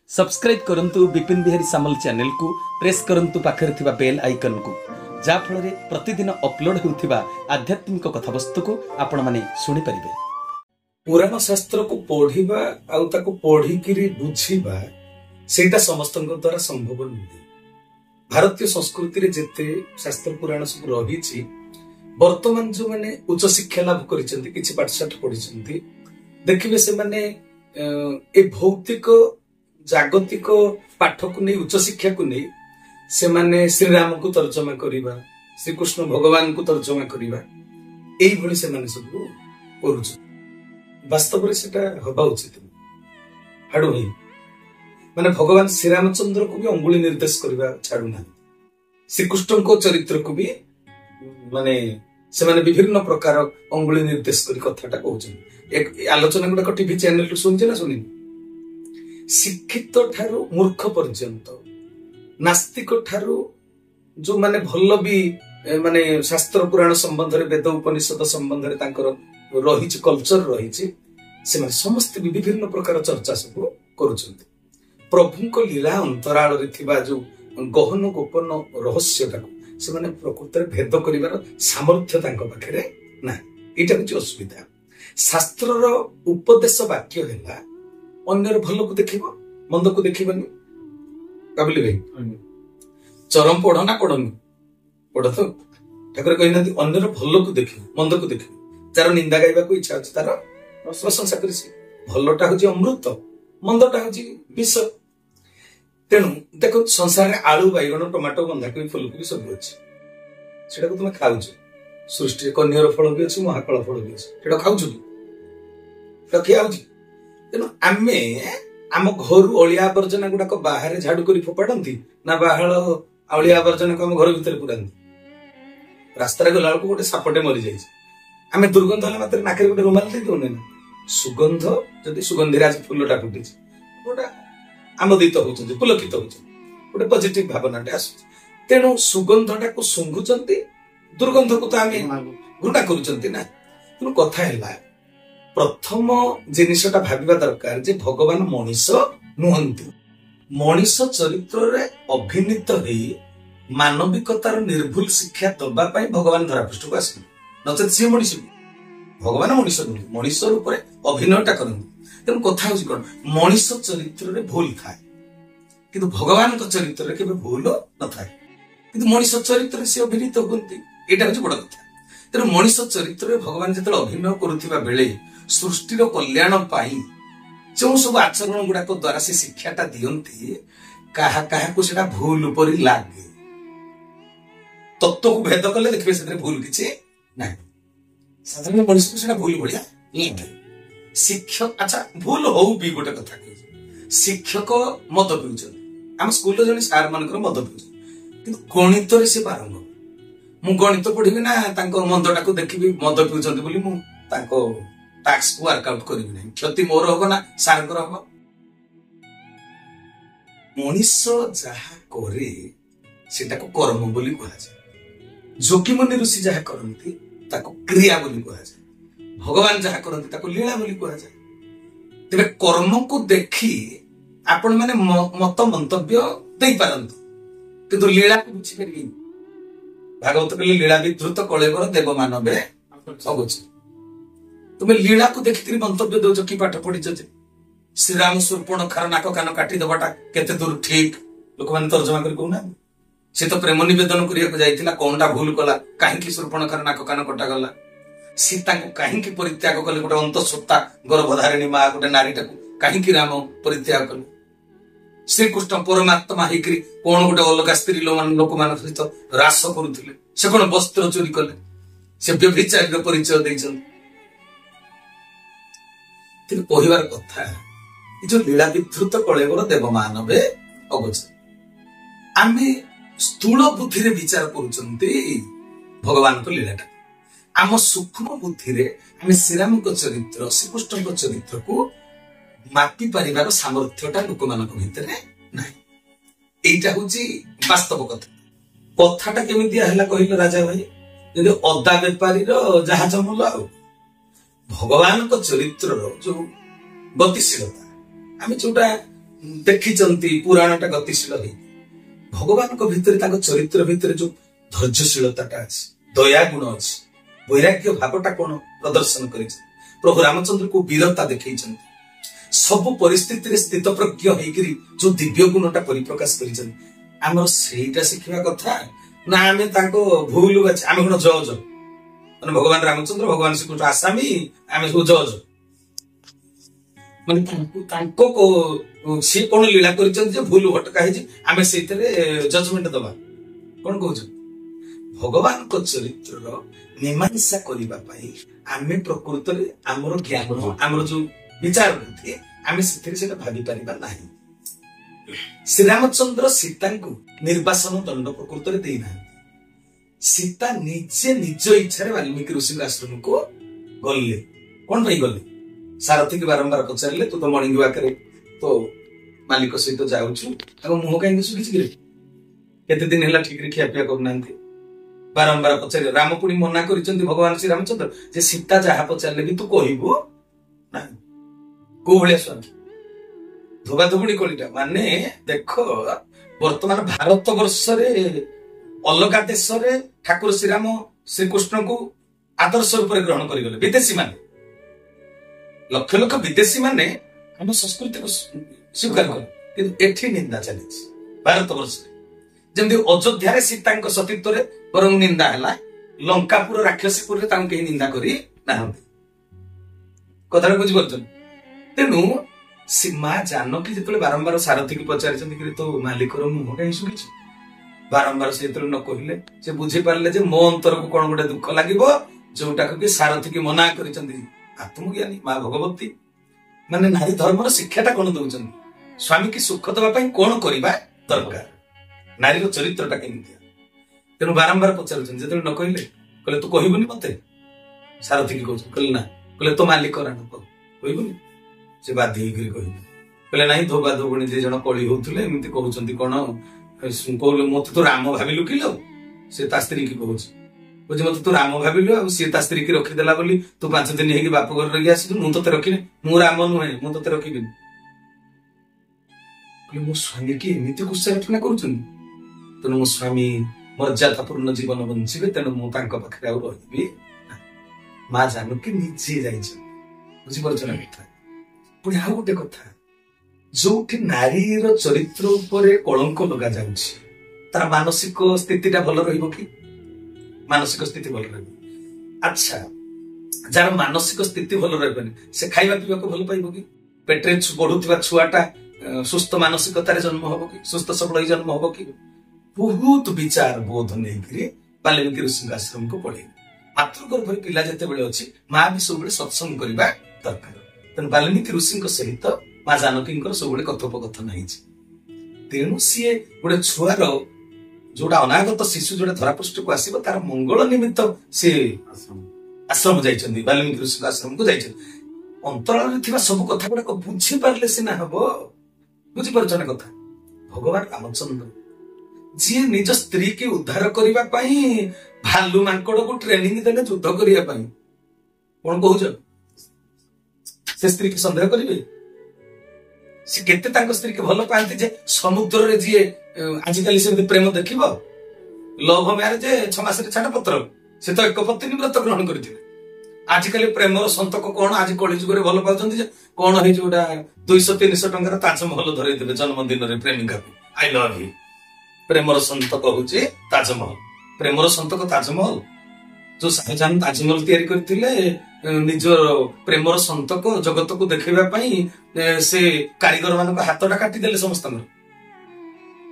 Subscribe करंतु विपिन बिहारी सामल channel को press करंतु पाखरे थिबा बेल आइकन को जा फल प्रतिदिन अपलोड होउथिबा आध्यात्मिक कथावस्तु को आपण माने सुनि परिबे। पुराण शास्त्र को पढ़िबा आउ ताको पढ़िकिरी बुझिबा सेटा समस्तଙ୍କ द्वारा संभव नहीं। भारतीय संस्कृति रे जेते शास्त्र पुराण सब रहिछि वर्तमान जो माने उच्च शिक्षा लाभ करिसेंती किछि पाठशाठ पढिसेंती देखिबे से माने ए भौतिक जागतिक पाठ को नहीं उच्च शिक्षा को नहीं से माने श्री राम को तर्जमा करिबा श्री कृष्ण भगवान को तर्जमा करिबा एई भली से माने सब करूछ। वास्तव रे सेटा होबा उचित हाडो ही माने भगवान श्री रामचंद्र को भी अंगुली निर्देश करिबा छाडू ना श्री कृष्ण को चरित्र को भी माने से माने विभिन्न प्रकार अंगुली निर्देश करी कथाटा कहउछन। एक आलोचना गुडा को टीवी चैनल रु सुनजे ना सुनि शिक्षित ठारू मूर्ख पर्यंत नास्तिक ठारू जो माने भल्ल भी माने शास्त्र पुराण संबंध रे वेद उपनिषद संबंध रे तांकर रहिछि कल्चर रहिछि से माने समस्त विभिन्न प्रकार चर्चा सब करूछन्ति। प्रभु को लीला अंतराल रे थिबा जो गहन गोपन रहस्यटा से माने प्रकृति रे भेद करिवार सामर्थ्य तांको पाखरे ना एटा किछ असुविधा। शास्त्र रो उपदेश वाक्य हैला अन्यर भल को देखिबो मंद को देखिबनी काबिल भाई चरम पढ़ ना पढ़नी पढ़ तो ठाकुर कहिना अन्यर भल को देखिबो मंद को देखिबो तार निंदा गाइबा को इच्छा अछि तार प्रशंसा करिसि भलटा होची अमृत मंदटा होची विष। तेणु देखो संसार रे आलू बैगण टमाटो बंधाकोबी फूलकोबी सब अछि सेटा को तुमे खाउछ सृष्टि कन्यर फल भी अछि महाकाल फल भी अछि सेटा खाउछ कि रखियाउछ। तेणु आमे आम घर अलिया आवर्जना गुड़ाक बाहर झाड़ू कर फोपाड़ती ना बाहर अलिया आवर्जना को आम घर भीतर पुराती रास्तार गला बेलू गोटे सापटे मरी जाए आम दुर्गंध है मात्र नाक गोटे रुमाल दे दौने ना सुगंध जदि सुगंधीराज फुलटा फुटी गोटे आमोदित होती पुलकित होती गोटे पॉजिटिव भावनाटे आस। तेणु सुगंधटा को शुंघुंट दुर्गंध को तो आम घृणा करुँच। तेणु कथा है प्रथम जिनिसटा भाबिबा दरकार जे भगवान मनीष नुहंती मनीष चरित्र रे अभिनीत हे मानविकतार निर्भुल शिक्षा दबा पई भगवान धरापृष्ठ को आसे नचेत सी मनीष भगवान मनीष नुह मनीष रूप रे अभिनयटा करन। तेणु कथा होची कोन मनीष चरित्र रे भूल थाए किंतु भगवान को चरित्र रे केबे भूल न थाए किंतु मनीष चरित्र से अभिनीत होती एटा होची बड़ कथा। तेणु मनीष चरित्र रे भगवान जेतले अभिनय करुथिबा बेले सृष्टिर कल्याण पाई जो सब आचरण गुड़ाक द्वारा से शिक्षाटा दियंती कहा भूल परी लागे तत्व को भेद कले देखिए से भूल किसी ना साधारण मनुष्य को सेटा भूल बढ़िया लागे। शिक्षक अच्छा भूल हो भी गोटे कथा कह शिक्षक मद पिउछन आम स्कूल जने सार मानकर मद पिउछन किंतु गणित रे से पारंग मु गणित पढ़िबी ना तांको मंदटा को देखिबी मद पिउछन बोली मु तांको टैक्स को वर्कआउट करी नहीं क्षति मोर होगा ना सार को होगा। मनीष जहा करे सेटा को कर्म बोली कहा जाए जोगी मुनि ऋषि जहा करंती ताको क्रिया बोली कहा जाए भगवान जहा करंती ताको लीला बोली कहा जाए। तबे कर्म को देखी आपण माने मत मंतव्य देई पारंतु किंतु लीला को बुझी परिबी भागवत कहले लीला विधृत कलेवर देव मानवे अगोच तुम्हें लीला को देखी मंतव्य दौच कि पाठ पढ़ीच श्री राम सुर्पण खार नाक कान काटी दबाटा केते दूर ठीक लोक माने तर्जमा कर कहूना से तो प्रेम निवेदन करिया जाइतिला कोनटा भूल कला काहेकि सुर्पण खार नाक कान कटा गला सीता को काहेकि परित्याग कले गोटे अंतःसत्ता गर्भधारिणी मां गोटे नारीटा को काहेकि राम परित्याग कले श्री कृष्ण परमात्मा हेकरी कोन गोटे अलगा स्त्री लोक मान सहित रास करूथिले से कोन वस्त्र चोरी कले से व्यभिचार परिचय दैछन। कहबार कथा जो लीला विधृत कलेवर देव मानवे अगोच आमे स्थूल बुद्धि रे विचार करूचंती भगवान को लीलाटा आम सूक्ष्म बुद्धि रे आमे श्रीराम को चरित्र श्रीकृष्ण को चरित्र को मापी परिवार सामर्थ्यटा लोक मानक भितरे नाही एटा होची वास्तव कथा कथाटा केमिति हला कहिलो राजा भाई जदि अदा बेपारी रो जहाज मूल भगवान को चरित्र जो गतिशीलता आम जोटा ଦେଖିଛନ୍ତି ପୁରାଣଟା ଗତିଶୀଳ ହେଇ ଭଗବାନଙ୍କ ଭିତରେ ତାଙ୍କ ଚରିତ୍ର ଭିତରେ ଯୋଉ ଧୈର୍ଯ୍ୟଶୀଳତାଟା ଅଛି, ଦୟା ଗୁଣ ଅଛି, ବୈରାଗ୍ୟ ଭାବଟା କଣ ପ୍ରଦର୍ଶନ କରିଛନ୍ତି। ପ୍ରଭୁ ରାମଚନ୍ଦ୍ରକୁ ବୀରତା ଦେଖେଇଛନ୍ତି, ସବୁ ପରିସ୍ଥିତିରେ ସ୍ଥିତପ୍ରଜ୍ଞ ହେଇକିରି ଯୋଉ ଦିବ୍ୟ ଗୁଣଟା ପରିପ୍ରକାଶ କରିଛନ୍ତି। ଆମର ସେଇଟା ଶିଖିବା କଥା ନା ଆମେ ତାଙ୍କ ଭୁଲ ଅଛି। ଆମେ କଣ ଜଜ ମାନେ ଭଗବାନ ରାମଚନ୍ଦ୍ର ଭଗବାନ ଶ୍ରୀକୃଷ୍ଣ ଆସାମୀ, ଆମେ ସବୁ ଜଜ ମାନେ ତାଙ୍କ ସିଏ କଣ ଲୀଳା କରିଛନ୍ତି ଯେ ଭୁଲ ଭଟକା ହେଇଛି ଆମେ ସେଇଥିରେ ଜଜମେଣ୍ଟ ଦବା। କଣ କହୁଛ? ଭଗବାନଙ୍କ ଚରିତ୍ରର ମୀମାଂସା କରିବା ପାଇଁ ଆମେ ପ୍ରକୃତରେ ଆମର ଜ୍ଞାନ, ଆମର ଯୋଉ ବିଚାର ବୁଦ୍ଧି, ଆମେ ସେଥିରେ ସେଇଟା ଭାବି ପାରିବା ନାହିଁ। ଶ୍ରୀରାମଚନ୍ଦ୍ର ସୀତାଙ୍କୁ ନିର୍ବାସନ ଦଣ୍ଡ ପ୍ରକୃତରେ ଦେଇନାହାନ୍ତି। ସୀତା ନିଜେ ନିଜ ଇଚ୍ଛାରେ ବାଲ୍ମୀକି ଋଷିଙ୍କ ଆଶ୍ରମକୁ ଗଲେ। କଣ ପାଇଁ ଗଲେ? ସାରଥୀକି ବାରମ୍ବାର ପଚାରିଲେ, ତୁ ତ ମଣିଙ୍ଗି ପାଖରେ ତୋ ମାଲିକ ସହିତ ଯାଉଛୁ, ତାକୁ ମୁହଁ କାହିଁକି ଶୁଖିଛି କିରେ? କେତେ ଦିନ ହେଲା ଠିକରେ ଖିଆପିଆ କରୁନାହାନ୍ତି। ବାରମ୍ବାର ପଚାରିଲେ। ରାମ ପୁଣି ମନା କରିଛନ୍ତି ଭଗବାନ ଶ୍ରୀରାମଚନ୍ଦ୍ର ଯେ ସୀତା ଯାହା ପଚାରିଲେ ବି ତୁ କହିବୁ ନାହିଁ। କୋଉ ଭଳିଆ ସ୍ୱାମୀ? ଧୋବାଧୁବୁଣି କଳିଟା। ମାନେ ଦେଖ, ବର୍ତ୍ତମାନ ଭାରତ ବର୍ଷରେ ଅଲଗା ଦେଶରେ ଠାକୁର ଶ୍ରୀରାମ ଶ୍ରୀକୃଷ୍ଣଙ୍କୁ ଆଦର୍ଶ ରୂପରେ ଗ୍ରହଣ କରିଗଲେ ବିଦେଶୀ ମାନେ, ଲକ୍ଷ ଲକ୍ଷ ବିଦେଶୀ ମାନେ ଆମ ସଂସ୍କୃତିକୁ ସ୍ୱୀକାର କଲେ, କିନ୍ତୁ ଏଠି ନିନ୍ଦା ଚାଲିଛି ଭାରତ ବର୍ଷରେ। ଯେମିତି ଅଯୋଧ୍ୟାରେ ସୀତାଙ୍କ ସତୀତ୍ୱରେ ବରଂ ନିନ୍ଦା ହେଲା, ଲଙ୍କାପୁର ରାକ୍ଷସୀପୁରରେ ତାଙ୍କୁ କେହି ନିନ୍ଦା କରି ନାହାନ୍ତି। କଥାଟା ବୁଝିପାରୁଛନ୍ତି? ତେଣୁ ମା ଜାନକୀ ଯେତେବେଳେ ବାରମ୍ବାର ସାରଥୀକି ପଚାରିଛନ୍ତି କି ତୋ ମାଲିକର ମୁହଁ କାହିଁ ଶୁଖିଛି, ବାରମ୍ବାର ସେ ଯେତେବେଳେ ନ କହିଲେ ସେ ବୁଝିପାରିଲେ ଯେ ମୋ ଅନ୍ତରକୁ କଣ ଗୋଟେ ଦୁଃଖ ଲାଗିବ, ଯୋଉଟାକୁ କି ସାରଥୀକି ମନା କରିଛନ୍ତି। ଆତ୍ମଜ୍ଞାନୀ ମା ଭଗବତୀ ମାନେ ନାରୀ ଧର୍ମର ଶିକ୍ଷାଟା କଣ ଦଉଛନ୍ତି, ସ୍ୱାମୀକି ସୁଖ ଦେବା ପାଇଁ କଣ କରିବା ଦରକାର, ନାରୀର ଚରିତ୍ରଟା କେମିତିଆ। ତେଣୁ ବାରମ୍ବାର ପଚାରୁଛନ୍ତି। ଯେତେବେଳେ ନ କହିଲେ, କହିଲେ ତୁ କହିବୁନି ମତେ? ସାରଥୀକି କହୁଛନ୍ତି। କହିଲେ ନା। କହିଲେ ତୋ ମାଲିକ ରାଣ କହିବୁନି? ସେ ବାଧ୍ୟ ହେଇକିରି କହିଲେ। କହିଲେ ନାଇଁ, ଧୋବା ଧୋବୁଣୀ 2 ଜଣ କଳି ହଉଥିଲେ, ଏମିତି କହୁଛନ୍ତି କଣ, କହିଲେ ମତେ ତୁ ରାମ ଭାବିଲୁ କିଲୋ? ସେ ତା ସ୍ତ୍ରୀ କି କହୁଛି, ମତେ ତୁ ରାମ ଭାବିଲୁ, ଆଉ ସିଏ ତା ସ୍ତ୍ରୀ କି ରଖିଦେଲା ବୋଲି ତୁ 5 ଦିନ ହେଇକି ବାପ ଘରେ ରହିକି ଆସିଛୁ, ମୁଁ ତତେ ରଖିନି, ମୁଁ ରାମ ନୁହେଁ, ମୁଁ ତତେ ରଖିବିନି। ମୋ ସ୍ୱାମୀ କି ଏମିତି କୁତ୍ସାରଟନା କରୁଛନ୍ତି, ତେଣୁ ମୋ ସ୍ୱାମୀ ମର୍ଯ୍ୟାଦାପୂର୍ଣ୍ଣ ଜୀବନ ବଞ୍ଚିବେ, ତେଣୁ ମୁଁ ତାଙ୍କ ପାଖରେ ଆଉ ରହିବି। ମା ଜାନକୀ ନିଜେ ଯାଇଛନ୍ତି। ବୁଝିପାରୁଛ ନା କଥା? ପୁଣି ଆଉ ଗୋଟେ କଥା, ଯୋଉଠି ନାରୀର ଚରିତ୍ର ଉପରେ କଳଙ୍କ ଲଗାଯାଉଛି, ତାର ମାନସିକ ସ୍ଥିତିଟା ଭଲ ରହିବ କି? ମାନସିକ ସ୍ଥିତି ଭଲ ରହିବ। ଆଚ୍ଛା, ଯାହାର ମାନସିକ ସ୍ଥିତି ଭଲ ରହିବନି, ସେ ଖାଇବା ପିଇବାକୁ ଭଲ ପାଇବ କି? ପେଟରେ ବଢୁଥିବା ଛୁଆଟା ସୁସ୍ଥ ମାନସିକତାରେ ଜନ୍ମ ହବ କି? ସୁସ୍ଥ ସବଳ ହେଇ ଜନ୍ମ ହବ କି? ବହୁତ ବିଚାର ବୋଧ ନେଇକିରି ବାଲ୍ମୀକି ଋଷିଙ୍କ ଆଶ୍ରମକୁ ପଳେଇଲେ। ମାତୃଗର୍ଭରେ ପିଲା ଯେତେବେଳେ ଅଛି, ମା ବି ସବୁବେଳେ ସତ୍ସଙ୍ଗ କରିବା ଦରକାର। ତେଣୁ ବାଲ୍ମୀକି ଋଷିଙ୍କ ସହିତ ମା ଜାନକୀଙ୍କର ସବୁବେଳେ କଥୋପକଥନ ହେଇଛି। ତେଣୁ ସିଏ ଗୋଟେ ଛୁଆର ଯୋଉଟା ଅନାଗତ ଶିଶୁ ଯୋଉଟା ଧରାପୃଷ୍ଠକୁ ଆସିବ, ତାର ମଙ୍ଗଳ ନିମିତ୍ତ ସେ ଆଶ୍ରମ ଯାଇଛନ୍ତି, ବାଲ୍ମୀକି ଋଷିଙ୍କ ଆଶ୍ରମକୁ ଯାଇଛନ୍ତି। ଅନ୍ତରାଳରେ ଥିବା ସବୁ କଥା ଗୁଡାକ ବୁଝିପାରିଲେ ସିନା ହବ। ବୁଝିପାରୁଛ ନା କଥା? ଭଗବାନ ରାମଚନ୍ଦ୍ର ଯିଏ ନିଜ ସ୍ତ୍ରୀ କି ଉଦ୍ଧାର କରିବା ପାଇଁ ଭାଲୁ ମାଙ୍କଡକୁ ଟ୍ରେନିଂ ଦେଲେ ଯୁଦ୍ଧ କରିବା ପାଇଁ, କଣ କହୁଛ? ସେ ସ୍ତ୍ରୀ କି ସନ୍ଦେହ କରିବେ? ସେ କେତେ ତାଙ୍କ ସ୍ତ୍ରୀ କି ଭଲ ପାଆନ୍ତି ଯେ ସମୁଦ୍ରରେ ଯିଏ ଆଜିକାଲି ସେମିତି ପ୍ରେମ ଦେଖିବ, ଲଭ ମ୍ୟାରେଜ 6 ମାସରେ ଛାଡ ପତ୍ର, ସେ ତ ଏକ ପତ୍ନୀ ବ୍ରତ ଗ୍ରହଣ କରିଥିଲେ। ଆଜିକାଲି ପ୍ରେମର ସନ୍ତକ କଣ, ଆଜି କଳି ଯୁଗରେ ଭଲ ପାଉଛନ୍ତି ଯେ କଣ ହେଇଛି, ଗୋଟା 200-300 ଟଙ୍କାର ତାଜମହଲ ଧରେଇଦେବେ ଜନ୍ମଦିନରେ ପ୍ରେମିକାକୁ, ଆଇ ଲଭ ୟୁ। ପ୍ରେମର ସନ୍ତକ ହଉଛି ତାଜମହଲ। ପ୍ରେମର ସନ୍ତକ ତାଜମହଲ। ଯୋଉ ଶାହଜାହାନ ତାଜମହଲ ତିଆରି କରିଥିଲେ, ନିଜ ପ୍ରେମର ସନ୍ତକ ଜଗତକୁ ଦେଖେଇବା ପାଇଁ ସେ କାରିଗର ମାନଙ୍କ ହାତଟା କାଟିଦେଲେ ସମସ୍ତଙ୍କର।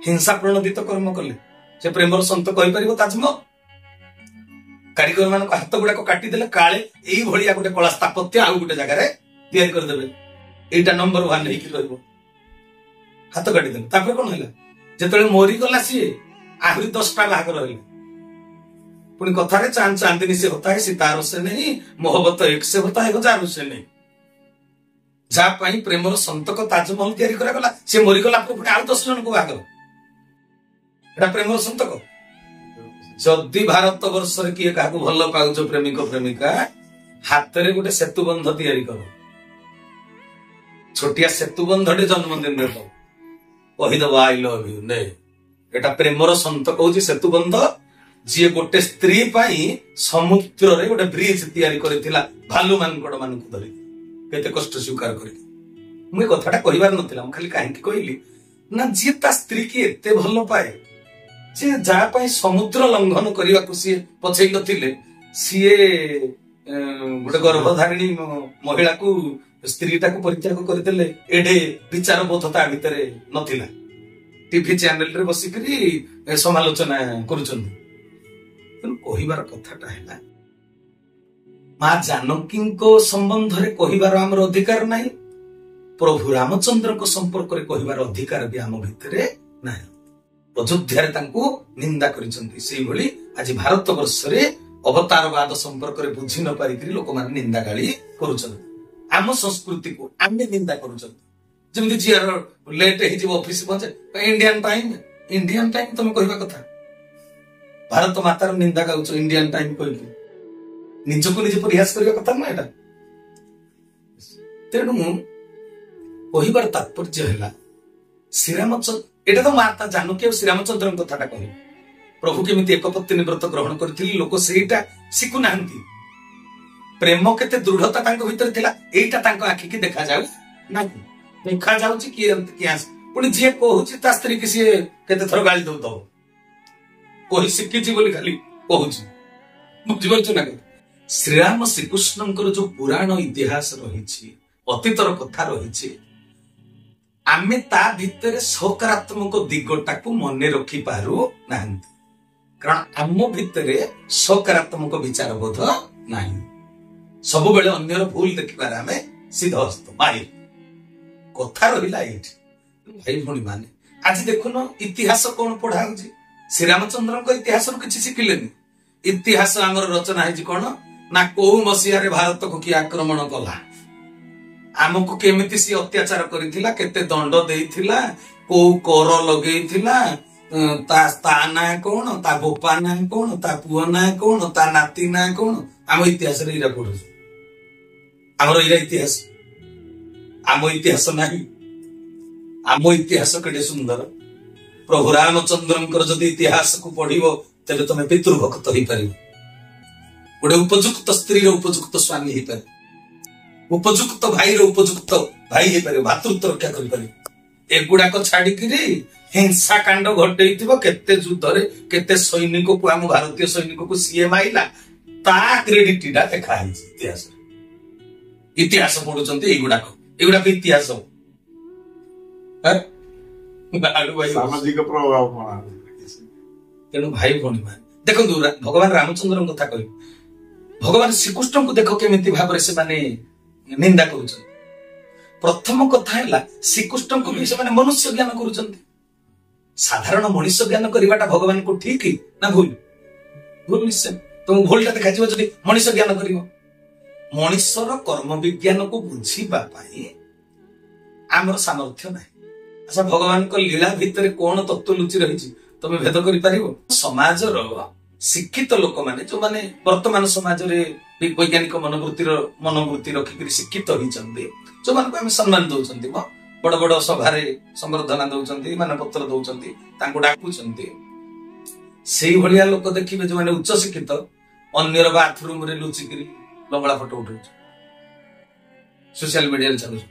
ହିଂସା ପ୍ରଣୋଦିତ କର୍ମ କଲେ। ସେ ପ୍ରେମର ସନ୍ତକ କହିପାରିବ ତାଜମହଲ? କାରିଗର ମାନଙ୍କ ହାତ ଗୁଡାକ କାଟିଦେଲେ, କାଳେ ଏଇଭଳିଆ ଗୋଟେ କଳା ସ୍ଥାପତ୍ୟ ଆଉ ଗୋଟେ ଜାଗାରେ ତିଆରି କରିଦେବେ, ଏଇଟା ନମ୍ବର 1 ହେଇକି ରହିବ। ହାତ କାଟିଦେଲେ। ତାପରେ କଣ ହେଲା? ଯେତେବେଳେ ମରିଗଲା ସିଏ, ଆହୁରି 10ଟା ବାହାଘର ହେଲେ। ପୁଣି କଥାରେ ଚାंद चांदनी से होता है सितारों से नहीं, मोहब्बत एक से होता है हजारों से नहीं। ଯାହା ପାଇଁ ପ୍ରେମର ସନ୍ତକ ତାଜମହଲ ତିଆରି କରାଗଲା, ସେ ମରିଗଲା ପରେ ପୁଣି ଆଉ 10 ଜଣଙ୍କୁ ବାହାଘର। ଏଟା ପ୍ରେମର ସନ୍ତକ? ଯଦି ଭାରତ ବର୍ଷରେ କିଏ କାହାକୁ ଭଲ ପାଉଛ ପ୍ରେମିକ ପ୍ରେମିକା, ହାତରେ ଗୋଟେ ସେତୁ ବନ୍ଧ ତିଆରି କର, ଛୋଟିଆ ସେତୁ ବନ୍ଧଟେ ଜନ୍ମଦିନରେ ଦବ, କହିଦବ ଆଇ ଲଭ୍ ୟୁ ନେ ଏଟା ପ୍ରେମର ସନ୍ତ କହୁଛି ସେତୁବନ୍ଧ ଯିଏ ଗୋଟେ ସ୍ତ୍ରୀ ପାଇଁ ସମୁଦ୍ରରେ ଗୋଟେ ବ୍ରିଜ ତିଆରି କରିଥିଲା ଭାଲୁ ମାଙ୍କଡ ମାନଙ୍କୁ ଧରି କେତେ କଷ୍ଟ ସ୍ୱୀକାର କରିକି। ମୁଁ ଏ କଥାଟା କହିବାର ନଥିଲା, ମୁଁ ଖାଲି କାହିଁକି କହିଲି ନା ଯିଏ ତା ସ୍ତ୍ରୀ କି ଏତେ ଭଲ ପାଏ ଯେ ଯାହା ପାଇଁ ସମୁଦ୍ର ଲଙ୍ଘନ କରିବାକୁ ସିଏ ପଛେଇ ନଥିଲେ, ସିଏ ଗୋଟେ ଗର୍ଭଧାରିଣୀ ମହିଳାକୁ ସ୍ତ୍ରୀଟାକୁ ପରିତ୍ୟାଗ କରିଦେଲେ ଏଡେ ବିଚାର ବୋଧ ତା ଭିତରେ ନଥିଲା। ଟିଭି ଚ୍ୟାନେଲରେ ବସିକରି ସମାଲୋଚନା କରୁଛନ୍ତି। ତେଣୁ କହିବାର କଥାଟା ହେଲା ମା ଜାନକୀଙ୍କ ସମ୍ବନ୍ଧରେ କହିବାର ଆମର ଅଧିକାର ନାହିଁ, ପ୍ରଭୁ ରାମଚନ୍ଦ୍ରଙ୍କ ସମ୍ପର୍କରେ କହିବାର ଅଧିକାର ବି ଆମ ଭିତରେ ନାହିଁ। ଅଯୋଧ୍ୟାରେ ତାଙ୍କୁ ନିନ୍ଦା କରିଛନ୍ତି, ସେଇଭଳି ଆଜି ଭାରତ ବର୍ଷରେ ଅବତାରବାଦ ସମ୍ପର୍କରେ ବୁଝି ନ ପାରିକି ଲୋକମାନେ ନିନ୍ଦା ଗାଳି କରୁଛନ୍ତି। ଆମ ସଂସ୍କୃତିକୁ ଆମେ ନିନ୍ଦା କରୁଛନ୍ତି। ଯେମିତି ଝିଅର ଲେଟ୍ ହେଇଯିବ ଅଫିସ ପହଞ୍ଚେ ଇଣ୍ଡିଆନ ଟାଇମ ତମେ କହିବା କଥା। ଭାରତ ମାତାର ନିନ୍ଦା ଗାଉଛ ଇଣ୍ଡିଆନ ଟାଇମ କହିକି, ନିଜକୁ ନିଜେ ପରିହାସ କରିବା କଥା ନୁହେଁ ଏଟା। ତେଣୁ କହିବାର ତାତ୍ପର୍ଯ୍ୟ ହେଲା ଶ୍ରୀରାମଚନ୍ଦ୍ର, ଏଟା ତ ମାତା ଜାନକୀ ଆଉ ଶ୍ରୀରାମଚନ୍ଦ୍ରଙ୍କ କଥାଟା କହିବେ। ପ୍ରଭୁ କେମିତି ଏକପତ୍ନୀ ବ୍ରତ ଗ୍ରହଣ କରିଥିଲେ ଲୋକ ସେଇଟା ଶିଖୁନାହାନ୍ତି। ପ୍ରେମ କେତେ ଦୃଢତା ତାଙ୍କ ଭିତରେ ଥିଲା ଏଇଟା ତାଙ୍କ ଆଖିକି ଦେଖାଯାଉ ନାହିଁ। ଦେଖାଯାଉଛି କିଏ ପୁଣି ଯିଏ କହୁଛି ତା ସ୍ତ୍ରୀ କି ସିଏ କେତେ ଥର ଗାଳି ଦଉଥିବ, କହି ଶିଖିଛି ବୋଲି ଖାଲି କହୁଛି। ବୁଝିପାରୁଛୁ ନା? ଶ୍ରୀରାମ ଶ୍ରୀକୃଷ୍ଣଙ୍କର ଯୋଉ ପୁରାଣ ଇତିହାସ ରହିଛି, ଅତୀତର କଥା ରହିଛି, ଆମେ ତା ଭିତରେ ସକାରାତ୍ମକ ଦିଗଟାକୁ ମନେ ରଖିପାରୁ ନାହାନ୍ତି, କାରଣ ଆମ ଭିତରେ ସକାରାତ୍ମକ ବିଚାର ବୋଧ ନାହିଁ। ସବୁବେଳେ ଅନ୍ୟର ଭୁଲ ଦେଖିବାରେ ଆମେ ସିଦ୍ଧହସ୍ତ ମାହିର। କଥା ରହିଲା ଏଇଠି। ଭାଇ ଭଉଣୀ ମାନେ ଆଜି ଦେଖୁନ ଇତିହାସ କଣ ପଢା ହଉଛି? ଶ୍ରୀରାମଚନ୍ଦ୍ରଙ୍କ ଇତିହାସରୁ କିଛି ଶିଖିଲେନି। ଇତିହାସ ଆମର ରଚନା ହେଇଛି କଣ ନା କୋଉ ମସିହାରେ ଭାରତକୁ କିଏ ଆକ୍ରମଣ କଲା, ଆମକୁ କେମିତି ସିଏ ଅତ୍ୟାଚାର କରିଥିଲା, କେତେ ଦଣ୍ଡ ଦେଇଥିଲା, କୋଉ କର ଲଗେଇଥିଲା, ତା ନାଁ କଣ, ତା ବୋପା ନାଁ କଣ, ତା ପୁଅ ନାଁ କଣ, ତା ନାତି ନାଁ କଣ। ଆମ ଇତିହାସରେ ଏଇଟା ପଢୁଛୁ। ଆମର ଏଇଟା ଇତିହାସ, ଆମ ଇତିହାସ ନାହିଁ। ଆମ ଇତିହାସ କେଡେ ସୁନ୍ଦର। ପ୍ରଭୁ ରାମଚନ୍ଦ୍ରଙ୍କର ଯଦି ଇତିହାସକୁ ପଢିବ ତେବେ ତମେ ପିତୃଭକ୍ତ ହେଇପାରିବ, ଗୋଟେ ଉପଯୁକ୍ତ ସ୍ତ୍ରୀର ଉପଯୁକ୍ତ ସ୍ୱାମୀ ହେଇପାରିବ, ଉପଯୁକ୍ତ ଭାଇର ଉପଯୁକ୍ତ ଭାଇ ହେଇପାରିବ, ଭାତୃତ୍ୱ ରକ୍ଷା କରିପାରିବ। ଏଗୁଡାକ ଛାଡିକିରି ହିଂସା କାଣ୍ଡ ଘଟେଇଥିବ, କେତେ ଯୁଦ୍ଧରେ କେତେ ସୈନିକକୁ, ଆମ ଭାରତୀୟ ସୈନିକକୁ ସିଏ ମାଇଲା, ତା କ୍ରେଡିଟଟା ଦେଖା ହେଇଛି ଇତିହାସରେ। ଇତିହାସ ପଢୁଛନ୍ତି ଏଇଗୁଡାକ ଇତିହାସ। ସାମାଜିକ ପ୍ରଭାବ। ତେଣୁ ଭାଇ ଭଉଣୀ ମାନେ ଦେଖନ୍ତୁ, ଭଗବାନ ରାମଚନ୍ଦ୍ରଙ୍କ କଥା କହିବି, ଭଗବାନ ଶ୍ରୀକୃଷ୍ଣଙ୍କୁ ଦେଖ କେମିତି ଭାବରେ ସେମାନେ ନିନ୍ଦା କରୁଛନ୍ତି। ପ୍ରଥମ କଥା ହେଲା ଶ୍ରୀକୃଷ୍ଣଙ୍କୁ ବି ସେମାନେ ମନୁଷ୍ୟ ଜ୍ଞାନ କରୁଛନ୍ତି। ସାଧାରଣ ମଣିଷ ଜ୍ଞାନ କରିବାଟା ଭଗବାନଙ୍କୁ ଠିକ ନା ଭୁଲ? ଭୁଲ ନିଶ୍ଚୟ। ତମକୁ ଭୁଲଟା ଦେଖାଯିବ ଯଦି ମଣିଷ ଜ୍ଞାନ କରିବ। ମଣିଷର କର୍ମ ବିଜ୍ଞାନକୁ ବୁଝିବା ପାଇଁ ଆମର ସାମର୍ଥ୍ୟ ନାହିଁ। ଆଚ୍ଛା, ଭଗବାନଙ୍କ ଲୀଳା ଭିତରେ କଣ ତତ୍ତ୍ୱ ଲୁଚି ରହିଛି ତମେ ଭେଦ କରିପାରିବ? ସମାଜର ଶିକ୍ଷିତ ଲୋକମାନେ, ଯୋଉମାନେ ବର୍ତ୍ତମାନ ସମାଜରେ ବୈଜ୍ଞାନିକ ମନୋବୃତ୍ତି ରଖିକିରି ଶିକ୍ଷିତ ହେଇଛନ୍ତି, ଯୋଉମାନଙ୍କୁ ଆମେ ସମ୍ମାନ ଦଉଛନ୍ତି, ବଡ ବଡ ସଭାରେ ସମ୍ବର୍ଦ୍ଧନା ଦଉଛନ୍ତି, ମାନପତ୍ର ଦଉଛନ୍ତି, ତାଙ୍କୁ ଡାକୁଛନ୍ତି, ସେଇଭଳିଆ ଲୋକ ଦେଖିବେ ଯୋଉମାନେ ଉଚ୍ଚ ଶିକ୍ଷିତ ଅନ୍ୟର ବାଥରୁମରେ ଲୁଚିକିରି ଲଙ୍ଗଳା ଫଟୋ ଉଠଉଛି, ସୋସିଆଲ ମିଡିଆରେ ଚାଲୁଛି,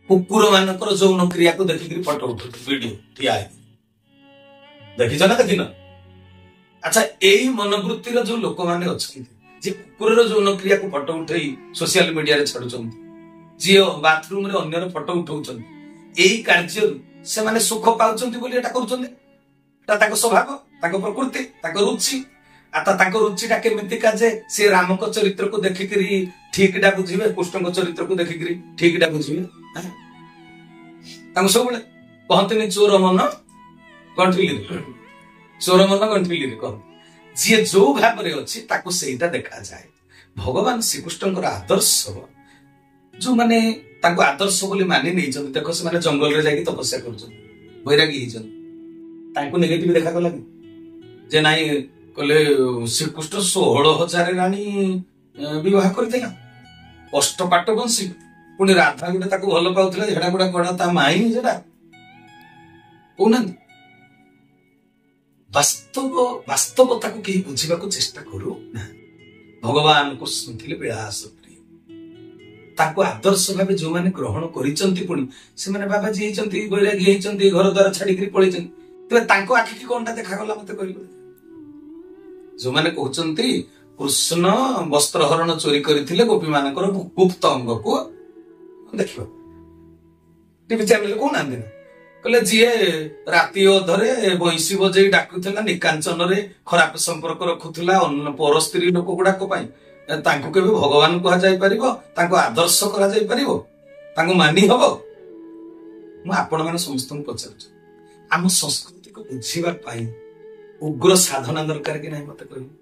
କୁକୁର ମାନଙ୍କର ଯୌନ କ୍ରିୟାକୁ ଦେଖିକିରି ଫଟୋ ଉଠଉଛି, ଭିଡିଓ ଠିଆ ହେଇକି। ଦେଖିଛ ନା ଦେଖିନ? ଆଚ୍ଛା, ଏଇ ମନୋବୃତ୍ତିର ଯୋଉ ଲୋକମାନେ ଅଛନ୍ତି, ଯିଏ କୁକୁରର ଯୌନ କ୍ରିୟାକୁ ଫଟୋ ଉଠେଇ ସୋସିଆଲ ମିଡିଆରେ ଛାଡୁଛନ୍ତି, ଯିଏ ବାଥରୁମରେ ଅନ୍ୟର ଫଟୋ ଉଠଉଛନ୍ତି, ଏଇ କାର୍ଯ୍ୟରୁ ସେମାନେ ସୁଖ ପାଉଛନ୍ତି ବୋଲି ଏଟା କରୁଛନ୍ତି। ଏଟା ତାଙ୍କ ସ୍ୱଭାବ, ତାଙ୍କ ପ୍ରକୃତି, ତାଙ୍କ ରୁଚି। ତାଙ୍କ ରୁଚିଟା କେମିତିକା ଯେ ସେ ରାମଙ୍କ ଚରିତ୍ରକୁ ଦେଖିକିରି ଠିକଟା ବୁଝିବେ, କୃଷ୍ଣଙ୍କ ଚରିତ୍ରକୁ ଦେଖିକିରି ଠିକଟା ବୁଝିବେ। ତାଙ୍କୁ ସବୁବେଳେ କହନ୍ତିନି ଚୋର ମନ ଗଣ୍ଠିଲିରେ, ଚୋର ମନ ଗଣ୍ଠିଲିରେ କହନ୍ତି। ଯିଏ ଯୋଉ ଭାବରେ ଅଛି ତାକୁ ସେଇଟା ଦେଖାଯାଏ। ଭଗବାନ ଶ୍ରୀକୃଷ୍ଣଙ୍କର ଆଦର୍ଶ, ଯୋଉମାନେ ତାଙ୍କୁ ଆଦର୍ଶ ବୋଲି ମାନି ନେଇଛନ୍ତି, ଦେଖ ସେମାନେ ଜଙ୍ଗଲରେ ଯାଇକି ତପସ୍ୟା କରୁଛନ୍ତି, ବୈରାଗୀ ହେଇଛନ୍ତି, ତାଙ୍କୁ ନେଗେଟିଭ ଦେଖାଗଲା କି? ଯେ ନାଇଁ କହିଲେ ଶ୍ରୀକୃଷ୍ଣ 16,000 ରାଣୀ ବିବାହ କରିଥିଲା, ଅଷ୍ଟପାଟ ବଂଶୀ, ପୁଣି ରାଧା ଗୋଟେ ତାକୁ ଭଲ ପାଉଥିଲା, ଝେଡା ଗୁଡା କଡା ତା ମାଇଁ, ସେଟା कहना ବାସ୍ତବତା को କେହି ବୁଝିବାକୁ ଚେଷ୍ଟା କରୁ ନା। ଭଗବାନ କୃଷ୍ଣ ଥିଲେ ବିଳାସ ପ୍ରିୟ, ତାଙ୍କୁ ଆଦର୍ଶ ଭାବେ ଯୋଉମାନେ ଗ୍ରହଣ କରିଛନ୍ତି, ପୁଣି ସେମାନେ ବାବାଜୀ ହେଇଛନ୍ତି, ବୈରାଗୀ ହେଇଛନ୍ତି, ଘର ଦ୍ୱାର ଛାଡିକିରି ପଳେଇଛନ୍ତି, ତେବେ ତାଙ୍କ ଆଖିକି କଣଟା ଦେଖାଗଲା ମତେ କହିଲେ? ଯୋଉମାନେ କହୁଛନ୍ତି କୃଷ୍ଣ ବସ୍ତ୍ର ହରଣ ଚୋରି କରିଥିଲେ ଗୋପୀ ମାନଙ୍କର ଗୁପ୍ତ ଅଙ୍ଗକୁ ଦେଖିବ, ଟିଭି ଚ୍ୟାନେଲ କହୁନାହାନ୍ତି ନା, କହିଲେ ଯିଏ ରାତି ଅଧରେ ବଇଁଶୀ ବଜେଇ ଡାକୁଥିଲା, ନିକାଞ୍ଚନରେ ଖରାପ ସମ୍ପର୍କ ରଖୁଥିଲା ପର ସ୍ତ୍ରୀ ଲୋକ ଗୁଡାକ ପାଇଁ, ତାଙ୍କୁ କେବେ ଭଗବାନ କୁହାଯାଇ ପାରିବ? ତାଙ୍କୁ ଆଦର୍ଶ କରାଯାଇ ପାରିବ? ତାଙ୍କୁ ମାନି ହବ? ମୁଁ ଆପଣ ମାନେ ସମସ୍ତଙ୍କୁ ପଚାରୁଛି, ଆମ ସଂସ୍କୃତିକୁ ବୁଝିବା ପାଇଁ ଉଗ୍ର ସାଧନା ଦରକାର କି ନାହିଁ ମତେ କହିବେ?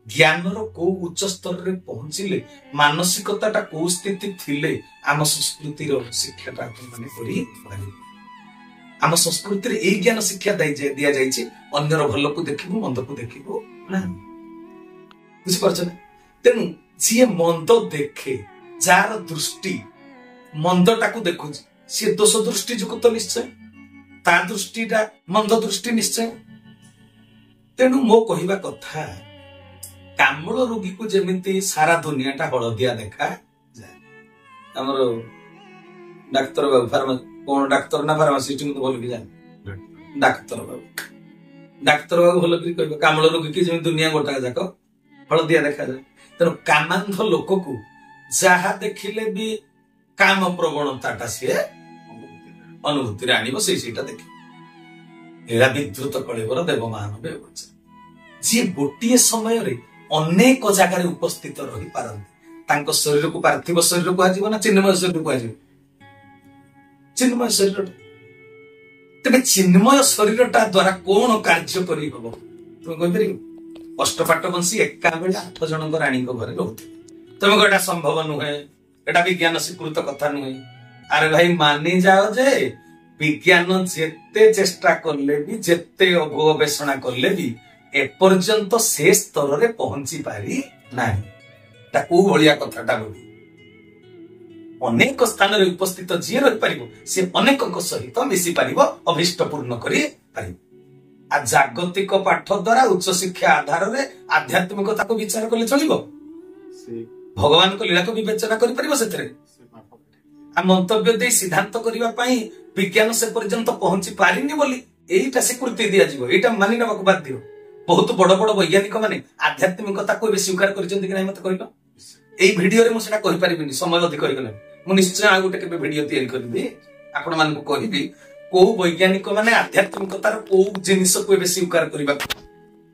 ଜ୍ଞାନର କୋଉ ଉଚ୍ଚ ସ୍ତରରେ ପହଞ୍ଚିଲେ, ମାନସିକତାଟା କୋଉ ସ୍ଥିତି ଥିଲେ ଆମ ସଂସ୍କୃତିର ଶିକ୍ଷାଟା ଆପଣ ମାନେ କରିପାରିବେ? ଆମ ସଂସ୍କୃତିରେ ଏଇ ଜ୍ଞାନ ଶିକ୍ଷା ଦିଆଯାଇଛି, ଅନ୍ୟର ଭଲକୁ ଦେଖିବୁ, ମନ୍ଦକୁ ଦେଖିବୁ ନା। ବୁଝିପାରୁଛ ନା? ତେଣୁ ଯିଏ ମନ୍ଦ ଦେଖେ, ଯାହାର ଦୃଷ୍ଟି ମନ୍ଦଟାକୁ ଦେଖୁଛି, ସିଏ ଦୋଷ ଦୃଷ୍ଟି ଯୁକ୍ତ ନିଶ୍ଚୟ, ତା ଦୃଷ୍ଟିଟା ମନ୍ଦ ଦୃଷ୍ଟି ନିଶ୍ଚୟ। ତେଣୁ ମୋ କହିବା କଥା, କାମଳ ରୋଗୀକୁ ଯେମିତି ସାରା ଦୁନିଆଟା ହଳଦିଆ ଦେଖାଯାଏ, ଆମର ଡାକ୍ତର ବାବୁ କଣ ଡାକ୍ତର ନା ଫାର୍ମାସିଷ୍ଟ ମୁଁ ତ ଭଲ କି ଜାଣି, ଡାକ୍ତର ବାବୁ ଭଲ କରି କହିବ କାମଳ ରୋଗୀ କି ଯେମିତି ଦୁନିଆ ଗୋଟା ଯାକ ହଳଦିଆ ଦେଖାଯାଏ। ତେଣୁ କାମାନ୍ଧ ଲୋକକୁ ଯାହା ଦେଖିଲେ ବି କାମ ପ୍ରବଣତାଟା ସିଏ ଅନୁଭୂତିରେ ଆଣିବ, ସେଇଟା ଦେଖିବ। ଏରା ବିଦ୍ୟୁତ କଳିବର ଦେବମାନବ ବ୍ୟବଚାର। ଯିଏ ଗୋଟିଏ ସମୟରେ ଅନେକ ଜାଗାରେ ଉପସ୍ଥିତ ରହିପାରନ୍ତି, ତାଙ୍କ ଶରୀରକୁ ପାର୍ଥିବ ଶରୀର କୁହାଯିବ ନା ଚିନ୍ମୟ ଶରୀର କୁହାଯିବ? ଚିନ୍ମୟ ଶରୀରଟା। ତେବେ ଚିନ୍ମୟ ଶରୀରଟା ଦ୍ଵାରା କଣ କାର୍ଯ୍ୟ କରିହବ ତୁମେ କହିପାରିବ? ଅଷ୍ଟପାଟ ବଂଶୀ ଏକା ବେଳେ 8 ଜଣଙ୍କ ରାଣୀଙ୍କ ଘରେ ରହୁଥିଲେ। ତମେ ଏଟା ସମ୍ଭବ ନୁହେଁ, ଏଟା ବିଜ୍ଞାନ ସ୍ୱୀକୃତ କଥା ନୁହେଁ। ଆରେ ଭାଇ ମାନି ଯାଅ ଯେ ବିଜ୍ଞାନ ଯେତେ ଚେଷ୍ଟା କଲେ ବି, ଯେତେ ଗବେଷଣା କଲେ ବି ଏପର୍ଯ୍ୟନ୍ତ ସେ ସ୍ତରରେ ପହଞ୍ଚି ପାରି ନାହିଁ। ତା କୋଉ ଭଳିଆ କଥାଟା ବୋଲି ଅନେକ ସ୍ଥାନରେ ଉପସ୍ଥିତ ଯିଏ ରହିପାରିବ, ସେ ଅନେକଙ୍କ ସହିତ ମିଶି ପାରିବ, ଅଭିଷ୍ଟ ପୂର୍ଣ୍ଣ କରିପାରିବ। ଆଉ ଜାଗତିକ ପାଠ ଦ୍ଵାରା ଉଚ୍ଚ ଶିକ୍ଷା ଆଧାରରେ ଆଧ୍ୟାତ୍ମିକତାକୁ ବିଚାର କଲେ ଚଳିବ? ଭଗବାନଙ୍କ ଲୀଳାକୁ ବିବେଚନା କରିପାରିବ ସେଥିରେ? ଆଉ ମନ୍ତବ୍ୟ ଦେଇ ସିଦ୍ଧାନ୍ତ କରିବା ପାଇଁ ବିଜ୍ଞାନ ସେ ପର୍ଯ୍ୟନ୍ତ ପହଞ୍ଚି ପାରିନି ବୋଲି ଏଇଟା ସ୍ୱୀକୃତି ଦିଆଯିବ, ଏଇଟା ମାନି ନେବାକୁ ବାଧ୍ୟ। ବହୁତ ବଡ ବଡ ବୈଜ୍ଞାନିକ ମାନେ ଆଧ୍ୟାତ୍ମିକତାକୁ ଏବେ ସ୍ୱୀକାର କରିଛନ୍ତି କି ନାହିଁ ମତେ କହିଲ? ଏଇ ଭିଡିଓରେ ମୁଁ ସେଟା କହିପାରିବିନି, ସମୟ ଅଧିକ ହେଇଗଲାଣି। ମୁଁ ନିଶ୍ଚୟ ଆଉ ଗୋଟେ କେବେ ଭିଡିଓ ତିଆରି କରିବି, ଆପଣ ମାନଙ୍କୁ କହିବି କୋଉ ବୈଜ୍ଞାନିକ ମାନେ ଆଧ୍ୟାତ୍ମିକତାର କୋଉ ଜିନିଷକୁ ଏବେ ସ୍ୱୀକାର କରିବାକୁ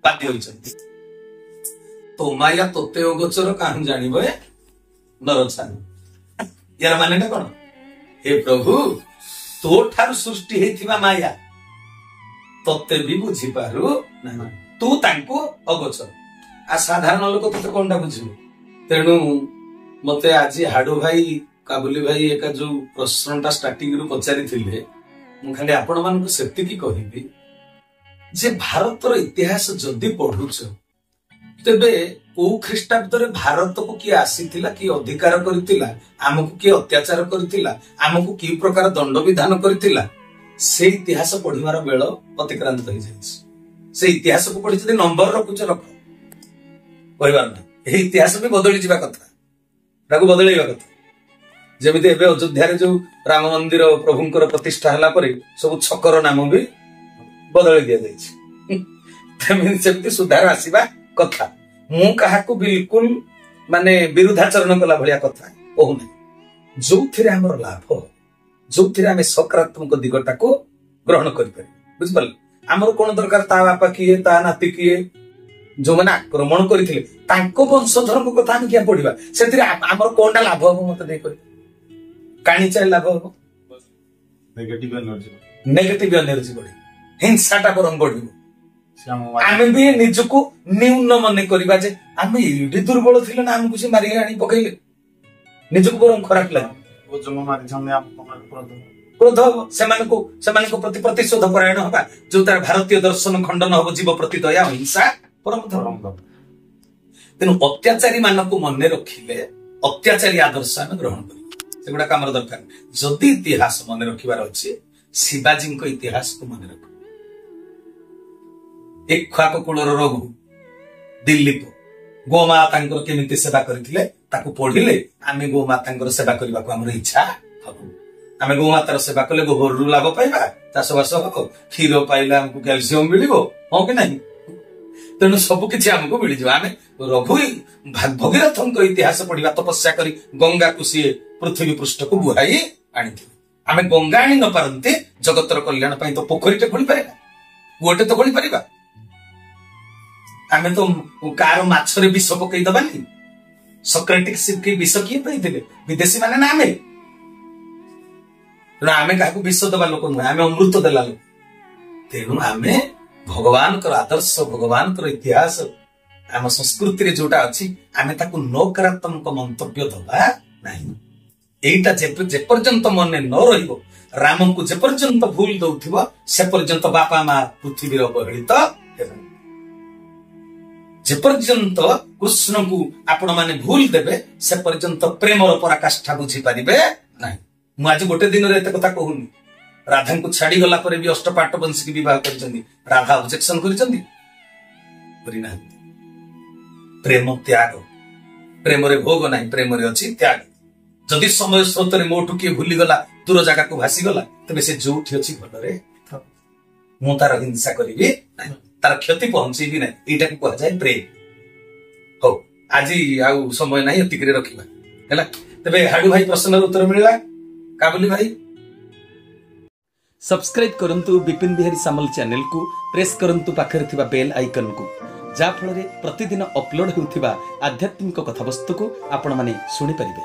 ବାଧ୍ୟ ହୋଇଛନ୍ତି। ତୋମାୟା ତୋତେ ଅଗୋଚର କାହିଁ ଜାଣିବ ଏ ନରଛାନ। ୟାର ମାନେଟା କଣ? ହେ ପ୍ରଭୁ, ତୋ ଠାରୁ ସୃଷ୍ଟି ହେଇଥିବା ମାୟା ତତେ ବି ବୁଝିପାରୁ ନାହିଁ, ତୁ ତାଙ୍କୁ ଅଗୋଚର। ଆଉ ସାଧାରଣ ଲୋକ ତତେ କଣଟା ବୁଝିବ? ତେଣୁ ମତେ ଆଜି ହାଡୁ ଭାଇ, କାବୁଲି ଭାଇ ଏକା ଯୋଉ ପ୍ରଶ୍ନଟା ଷ୍ଟାର୍ଟିଂ ରୁ ପଚାରିଥିଲେ, ମୁଁ ଖାଲି ଆପଣ ମାନଙ୍କୁ ସେତିକି କହିବି ଯେ ଭାରତର ଇତିହାସ ଯଦି ପଢୁଛ, ତେବେ କୋଉ ଖ୍ରୀଷ୍ଟାବ୍ଦରେ ଭାରତକୁ କିଏ ଆସିଥିଲା, କିଏ ଅଧିକାର କରିଥିଲା, ଆମକୁ କିଏ ଅତ୍ୟାଚାର କରିଥିଲା, ଆମକୁ କି ପ୍ରକାର ଦଣ୍ଡ ବିଧାନ କରିଥିଲା, ସେଇ ଇତିହାସ ପଢିବାର ବେଳ ଅତିକ୍ରାନ୍ତ ହେଇଯାଇଛି। ସେଇ ଇତିହାସକୁ ପଢି ଯଦି ନମ୍ବର ରଖୁଛ ରଖ, କହିବାର ନାହିଁ। ଏହି ଇତିହାସ ବି ବଦଳି ଯିବା କଥା, ତାକୁ ବଦଳେଇବା କଥା। ଯେମିତି ଏବେ ଅଯୋଧ୍ୟାରେ ଯୋଉ ରାମ ମନ୍ଦିର ପ୍ରଭୁଙ୍କର ପ୍ରତିଷ୍ଠା ହେଲା ପରେ ସବୁ ଛକର ନାମ ବି ବଦଳି ଦିଆଯାଇଛି, ସେମିତି ସୁଧାର ଆସିବା କଥା। ମୁଁ କାହାକୁ ବିଲକୁଲ ମାନେ ବିରୁଦ୍ଧାଚରଣ କଲା ଭଳିଆ କଥା କହୁନାହିଁ। ଯୋଉଥିରେ ଆମର ଲାଭ, ଯୋଉଥିରେ ଆମେ ସକାରାତ୍ମକ ଦିଗଟାକୁ ଗ୍ରହଣ କରିପାରିବା, ବୁଝିପାରିଲେ? ଆମର କଣ ଦରକାର ତା ବାପା କିଏ, ତା ନାତି କିଏ, ଯୋଉମାନେ ଆକ୍ରମଣ କରିଥିଲେ ତାଙ୍କ ବଂଶଧରଙ୍କ କଥା ଆମେ କିଏ ପଢିବା? ସେଥିରେ ଆମର କଣଟା ଲାଭ ହବ ମତେ ଦେଇ କହିବେ? କାଣିଚାଏ ଲାଭ ହବ? ନେଗେଟିଭ ଏନର୍ଜି ବଢିବ, ହିଂସାଟା ବରଂ ବଢିବ। ଆମେ ବି ନିଜକୁ ନ୍ୟୁନ ମନେ କରିବା ଯେ ଆମେ ଏଇଠି ଦୁର୍ବଳ ଥିଲେ ନା, ଆମକୁ ସେ ମାରିକି ଆଣି ପକେଇଲେ, ନିଜକୁ ବରଂ ଖରାପ ଲାଗେ, କ୍ରୋଧ ହବ। ସେମାନଙ୍କ ପ୍ରତି ପ୍ରତିଶୋଧ ପରାୟଣ ହବା, ଯୋଉ ତାର ଭାରତୀୟ ଦର୍ଶନ ଖଣ୍ଡନ ହବ, ଜୀବ ପ୍ରତି ଦୟା, ହିଂସା ପରମ ଧର୍ମ। ତେଣୁ ଅତ୍ୟାଚାରୀ ମାନଙ୍କୁ ମନେ ରଖିଲେ ଅତ୍ୟାଚାରୀ ଆଦର୍ଶ ଆମେ ଗ୍ରହଣ କରିବା, ସେଗୁଡାକ ଆମର ଦରକାର। ଯଦି ଇତିହାସ ମନେ ରଖିବାର ଅଛି, ଶିବାଜୀଙ୍କ ଇତିହାସକୁ ମନେ ରଖ। ଇକ୍ଷ୍ୱାକ କୁଳର ରଘୁ, ଦିଲ୍ଲୀପ ଗୋମାତାଙ୍କର କେମିତି ସେବା କରିଥିଲେ ତାକୁ ପଢିଲେ ଆମେ ଗୋମାତାଙ୍କର ସେବା କରିବାକୁ ଆମର ଇଚ୍ଛା ହବ। ଆମେ ଗୋମାତାର ସେବା କଲେ ଗୋବରରୁ ଲାଭ ପାଇବା, ଚାଷବାସ ହବ, କ୍ଷୀର ପାଇଲେ ଆମକୁ କ୍ୟାଲସିୟମ ମିଳିବ, ହଁ କି ନାହିଁ? ତେଣୁ ସବୁ କିଛି ଆମକୁ ମିଳିଯିବ। ଆମେ ରଘୁ ଭଗୀରଥଙ୍କ ଇତିହାସ ପଢିବା, ତପସ୍ୟା କରି ଗଙ୍ଗାକୁ ସିଏ ପୃଥିବୀ ପୃଷ୍ଠକୁ ବୁହାଇ ଆଣିଥିଲେ। ଆମେ ଗଙ୍ଗା ଆଣି ନ ପାରନ୍ତି ଜଗତର କଲ୍ୟାଣ ପାଇଁ ତ ପୋଖରୀଟେ ଖୋଳି ପାରିବା, କୂଅଟେ ତ ଖୋଳି ପାରିବା। ଆମେ ତ କାହାର ମାଛରେ ବିଷ ପକେଇଦବାନି। ସକ୍ରେଟିକ୍ସ ବିଷ କିଏ ପାଇଥିଲେ? ବିଦେଶୀ ମାନେ ନା ଆମେ? ତେଣୁ ଆମେ କାହାକୁ ବିଷ ଦେବା ଲୋକ ନୁହେଁ, ଆମେ ଅମୃତ ଦେଲା ଲୋକ। ତେଣୁ ଆମେ ଭଗବାନଙ୍କର ଆଦର୍ଶ, ଭଗବାନଙ୍କର ଇତିହାସ, ଆମ ସଂସ୍କୃତିରେ ଯୋଉଟା ଅଛି ଆମେ ତାକୁ ନକାରାତ୍ମକ ମନ୍ତବ୍ୟ ଦବା ନାହିଁ। ଏଇଟା ଯେପର୍ଯ୍ୟନ୍ତ ମନେ ନ ରହିବ, ରାମଙ୍କୁ ଯେପର୍ଯ୍ୟନ୍ତ ଭୁଲ ଦଉଥିବ ସେ ପର୍ଯ୍ୟନ୍ତ ବାପା ମା ପୃଥିବୀର ଅବହେଳିତ ହେବେ। ଯେପର୍ଯ୍ୟନ୍ତ କୃଷ୍ଣଙ୍କୁ ଆପଣ ମାନେ ଭୁଲ ଦେବେ ସେ ପର୍ଯ୍ୟନ୍ତ ପ୍ରେମର ପରାକାଷ୍ଠା ବୁଝିପାରିବେ ନାହିଁ। ମୁଁ ଆଜି ଗୋଟେ ଦିନରେ ଏତେ କଥା କହୁନି। ରାଧାଙ୍କୁ ଛାଡିଗଲା ପରେ ବି ଅଷ୍ଟପାଟ ବଂଶୀକି ବିବାହ କରିଛନ୍ତି। ରାଧା ଅବଜେକ୍ସନ କରିଛନ୍ତି? କରିନାହାନ୍ତି। ପ୍ରେମ ତ୍ୟାଗ, ପ୍ରେମରେ ଭୋଗ ନାହିଁ, ପ୍ରେମରେ ଅଛି ତ୍ୟାଗ। ଯଦି ସମୟ ସ୍ରୋତରେ ମୋଠୁ କିଏ ଭୁଲିଗଲା, ଦୂର ଜାଗାକୁ ଭାସିଗଲା, ତେବେ ସେ ଯୋଉଠି ଅଛି ଭଲରେ ଥାଉ। ମୁଁ ତାର ହିଂସା କରିବି ନାହିଁ, ତାର କ୍ଷତି ପହଞ୍ଚେଇବି ନାହିଁ। ଏଇଟାକୁ କୁହାଯାଏ ପ୍ରେମ। ହଉ, ଆଜି ଆଉ ସମୟ ନାହିଁ, ଏତିକିରେ ରଖିବା ହେଲା। ତେବେ ହାଡୁ ଭାଇ ପ୍ରଶ୍ନର ଉତ୍ତର ମିଳିଲା? କାବୁଲି ଭାଇ सब्सक्राइब करंतु विपिन बिहारी सामल चैनल को प्रेस करंतु पाखरे थिबा बेल आइकन को, जा फଳରେ प्रतिदिन अपलोड हेउथिबा आध्यात्मिक कथावस्तु को आपण माने सुनि परिबे।